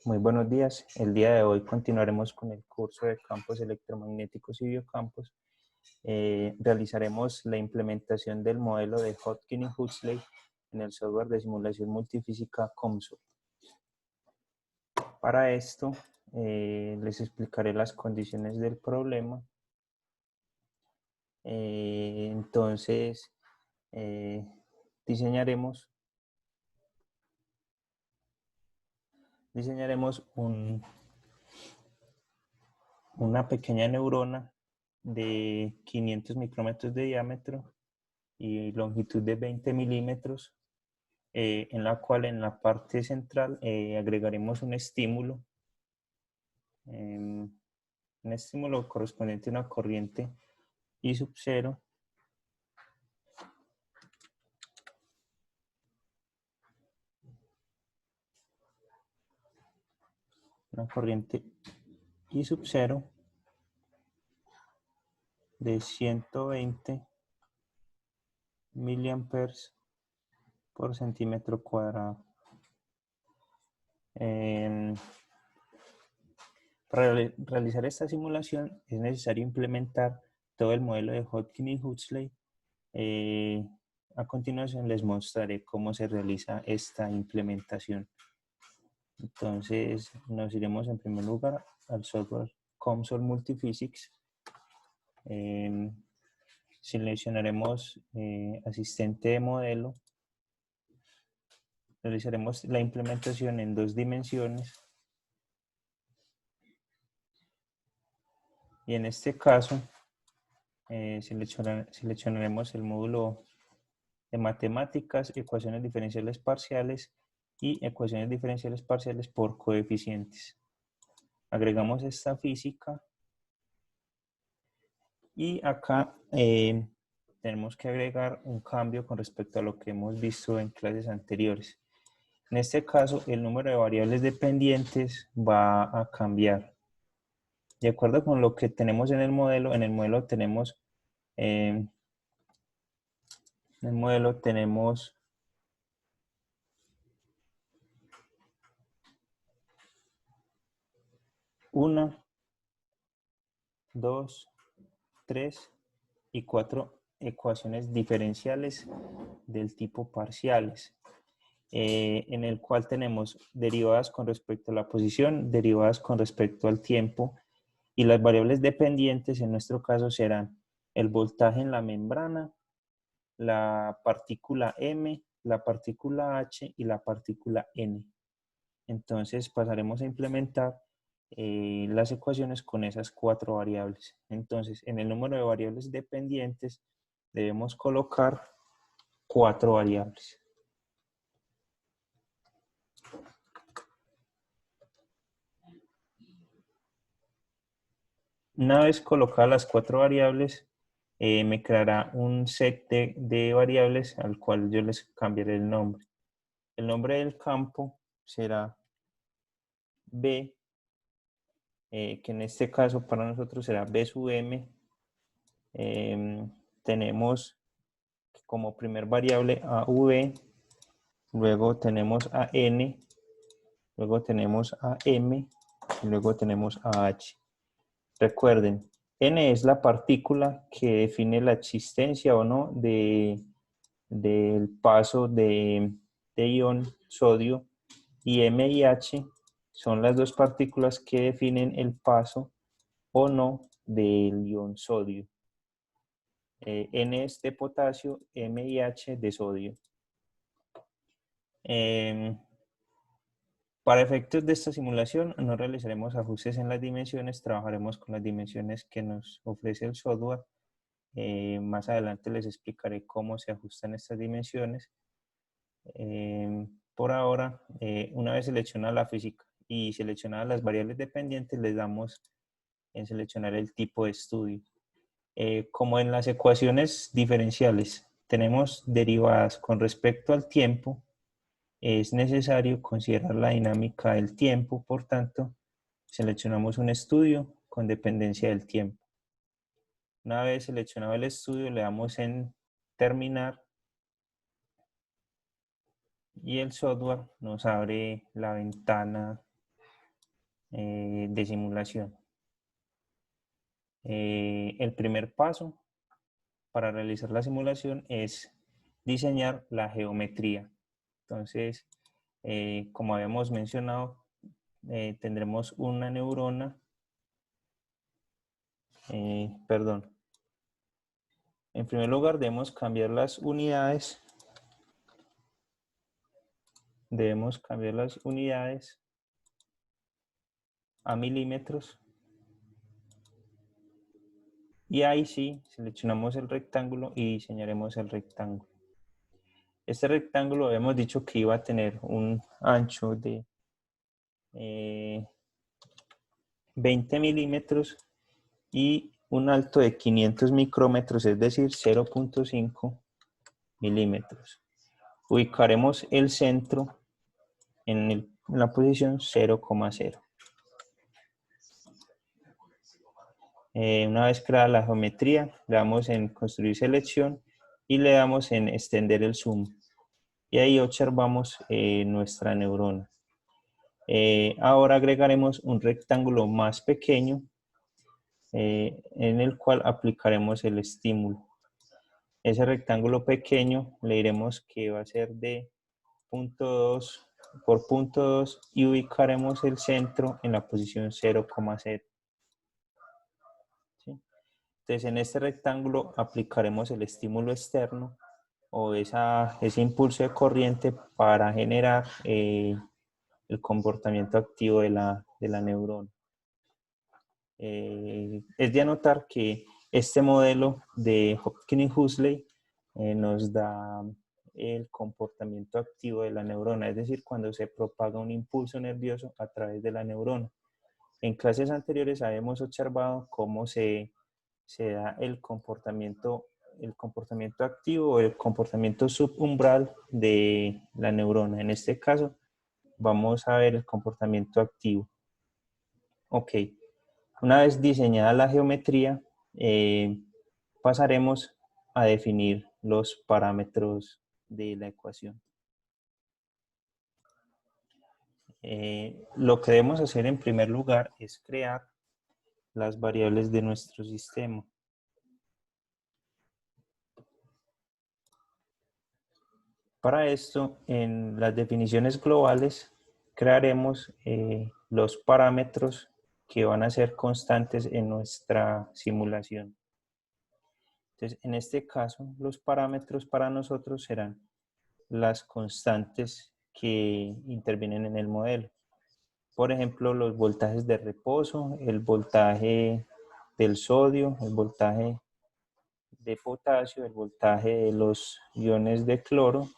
Muy buenos días. El día de hoy continuaremos con el curso de campos electromagnéticos y biocampos. Realizaremos la implementación del modelo de Hodgkin y Huxley en el software de simulación multifísica COMSOL. Para esto, les explicaré las condiciones del problema. Entonces, diseñaremos una pequeña neurona de 500 micrómetros de diámetro y longitud de 20 milímetros, en la cual en la parte central agregaremos un estímulo correspondiente a una corriente I sub 0, una corriente I sub 0 de 120 miliamperes por centímetro cuadrado. Para realizar esta simulación es necesario implementar todo el modelo de Hodgkin y Huxley. A continuación les mostraré cómo se realiza esta implementación. Entonces nos iremos en primer lugar al software COMSOL Multiphysics. Seleccionaremos asistente de modelo. Realizaremos la implementación en 2 dimensiones. Y en este caso seleccionaremos el módulo de matemáticas, ecuaciones diferenciales parciales y ecuaciones diferenciales parciales por coeficientes. Agregamos esta física y acá tenemos que agregar un cambio con respecto a lo que hemos visto en clases anteriores. En este caso, el número de variables dependientes va a cambiar. De acuerdo con lo que tenemos en el modelo tenemos una, 2, 3 y 4 ecuaciones diferenciales del tipo parciales, en el cual tenemos derivadas con respecto a la posición, derivadas con respecto al tiempo, y las variables dependientes en nuestro caso serán el voltaje en la membrana, la partícula M, la partícula H y la partícula N. Entonces pasaremos a implementar las ecuaciones con esas 4 variables. Entonces, en el número de variables dependientes debemos colocar 4 variables. Una vez colocadas las 4 variables, me creará un set de variables al cual yo les cambiaré el nombre. El nombre del campo será B, que en este caso para nosotros será B sub M. Tenemos como primer variable a V, luego tenemos a N, luego tenemos a M y luego tenemos a H. Recuerden, N es la partícula que define la existencia o no del paso de ion sodio, y M y H son las 2 partículas que definen el paso o no del ion sodio. N es de potasio, M y H de sodio. Para efectos de esta simulación no realizaremos ajustes en las dimensiones, trabajaremos con las dimensiones que nos ofrece el software. Más adelante les explicaré cómo se ajustan estas dimensiones. Por ahora, una vez seleccionada la física y seleccionadas las variables dependientes, les damos en seleccionar el tipo de estudio. Como en las ecuaciones diferenciales tenemos derivadas con respecto al tiempo, es necesario considerar la dinámica del tiempo. Por tanto, seleccionamos un estudio con dependencia del tiempo. Una vez seleccionado el estudio, le damos en terminar y el software nos abre la ventana de simulación. El primer paso para realizar la simulación es diseñar la geometría. Entonces, como habíamos mencionado, tendremos una neurona, perdón. En primer lugar, debemos cambiar las unidades. Debemos cambiar las unidades a milímetros. Y ahí sí, seleccionamos el rectángulo y diseñaremos el rectángulo. Este rectángulo habíamos dicho que iba a tener un ancho de 20 milímetros y un alto de 500 micrómetros, es decir, 0.5 milímetros. Ubicaremos el centro en la posición 0,0. Una vez creada la geometría, le damos en construir selección y le damos en extender el zoom. Y ahí observamos nuestra neurona. Ahora agregaremos un rectángulo más pequeño en el cual aplicaremos el estímulo. Ese rectángulo pequeño le diremos que va a ser de 0.2 por 0.2 y ubicaremos el centro en la posición 0,0. ¿Sí? Entonces en este rectángulo aplicaremos el estímulo externo o ese impulso de corriente para generar el comportamiento activo de la neurona. Es de anotar que este modelo de Hopkins y Huxley nos da el comportamiento activo de la neurona, es decir, cuando se propaga un impulso nervioso a través de la neurona. En clases anteriores habíamos observado cómo se da el comportamiento activo o el comportamiento subumbral de la neurona. En este caso, vamos a ver el comportamiento activo. Ok. Una vez diseñada la geometría, pasaremos a definir los parámetros de la ecuación. Lo que debemos hacer en primer lugar es crear las variables de nuestro sistema. Para esto, en las definiciones globales, crearemos los parámetros que van a ser constantes en nuestra simulación. Entonces, en este caso, los parámetros para nosotros serán las constantes que intervienen en el modelo. Por ejemplo, los voltajes de reposo, el voltaje del sodio, el voltaje de potasio, el voltaje de los iones de cloro,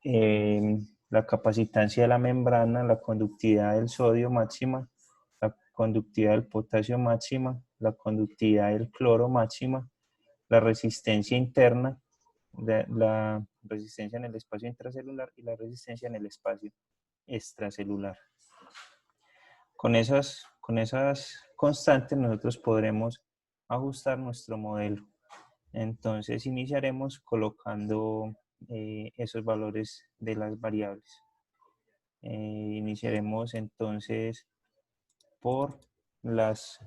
la capacitancia de la membrana, la conductividad del sodio máxima, la conductividad del potasio máxima, la conductividad del cloro máxima, la resistencia interna, la resistencia en el espacio intracelular y la resistencia en el espacio extracelular. Con esas constantes nosotros podremos ajustar nuestro modelo. Entonces iniciaremos colocando esos valores de las variables. Iniciaremos entonces por las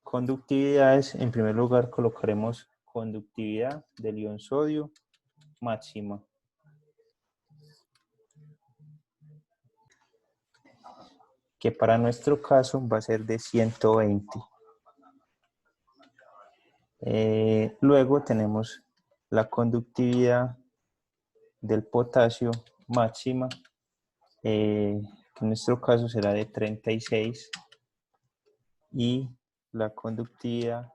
conductividades. En primer lugar colocaremos conductividad del ion sodio máxima. Que para nuestro caso va a ser de 120. Luego tenemos la conductividad del potasio máxima, que en nuestro caso será de 36, y la conductividad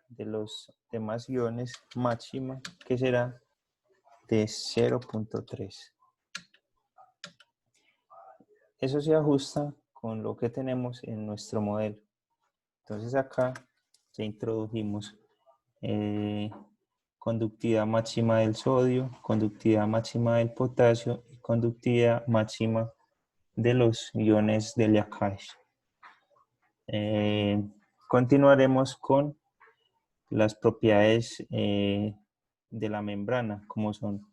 de los demás iones máxima, que será de 0.3. Eso se ajusta con lo que tenemos en nuestro modelo. Entonces acá ya introdujimos conductividad máxima del sodio, conductividad máxima del potasio y conductividad máxima de los iones de Liakash. Continuaremos con las propiedades de la membrana, como son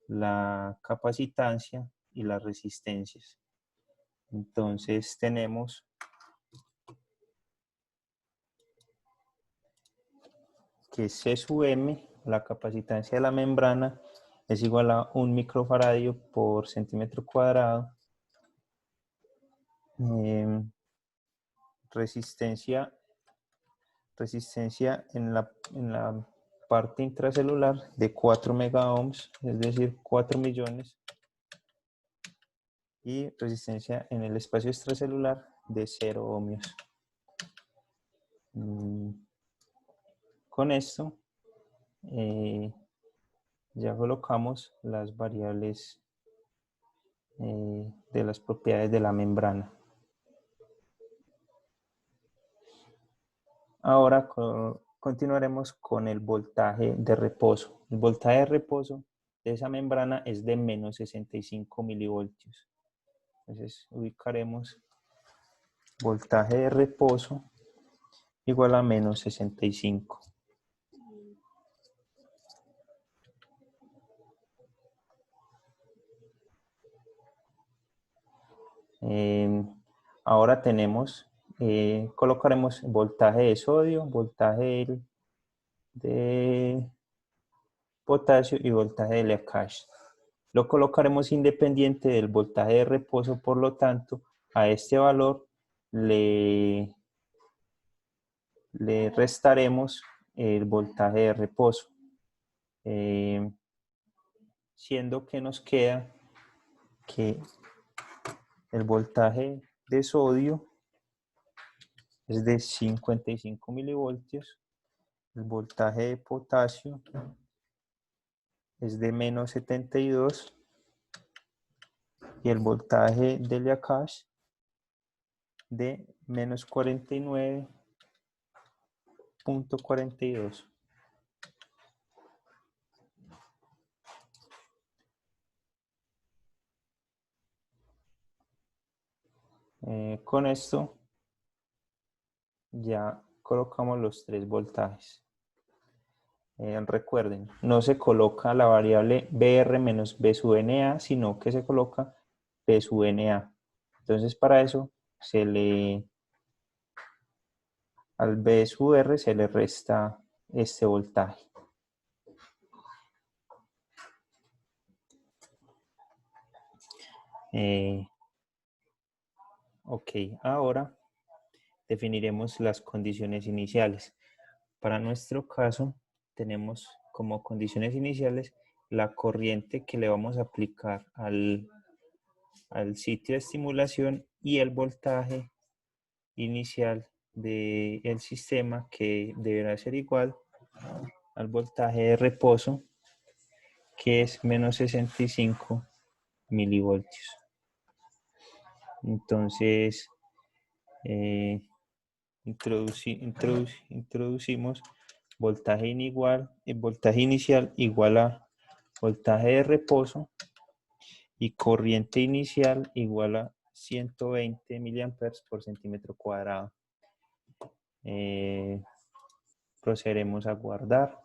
la capacitancia y las resistencias. Entonces tenemos que C sub M, la capacitancia de la membrana, es igual a 1 microfaradio por centímetro cuadrado. Resistencia en la parte intracelular de 4 megaohms, es decir, 4 millones. Y resistencia en el espacio extracelular de 0 ohmios. Con esto ya colocamos las variables de las propiedades de la membrana. Ahora continuaremos con el voltaje de reposo. El voltaje de reposo de esa membrana es de menos 65 milivoltios. Entonces ubicaremos voltaje de reposo igual a menos 65. Ahora tenemos, colocaremos voltaje de sodio, voltaje de potasio y voltaje de leakage. Lo colocaremos independiente del voltaje de reposo, por lo tanto, a este valor le restaremos el voltaje de reposo, siendo que nos queda que el voltaje de sodio es de 55 milivoltios, el voltaje de potasio es de menos 72 y el voltaje de leakage de menos 49.42. Con esto ya colocamos los tres voltajes. Recuerden, no se coloca la variable BR menos B sub NA, sino que se coloca P sub NA. Entonces para eso al B sub R se le resta este voltaje. Ok, ahora definiremos las condiciones iniciales. Para nuestro caso, tenemos como condiciones iniciales la corriente que le vamos a aplicar al sitio de estimulación y el voltaje inicial del sistema, que deberá ser igual al voltaje de reposo, que es menos 65 milivoltios. Entonces, introducimos voltaje inicial igual a voltaje de reposo y corriente inicial igual a 120 miliamperes por centímetro cuadrado. Procederemos a guardar.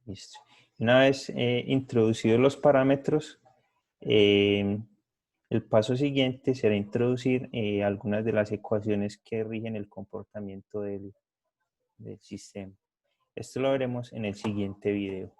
Listo. Una vez introducidos los parámetros, el paso siguiente será introducir algunas de las ecuaciones que rigen el comportamiento del sistema. Esto lo veremos en el siguiente video.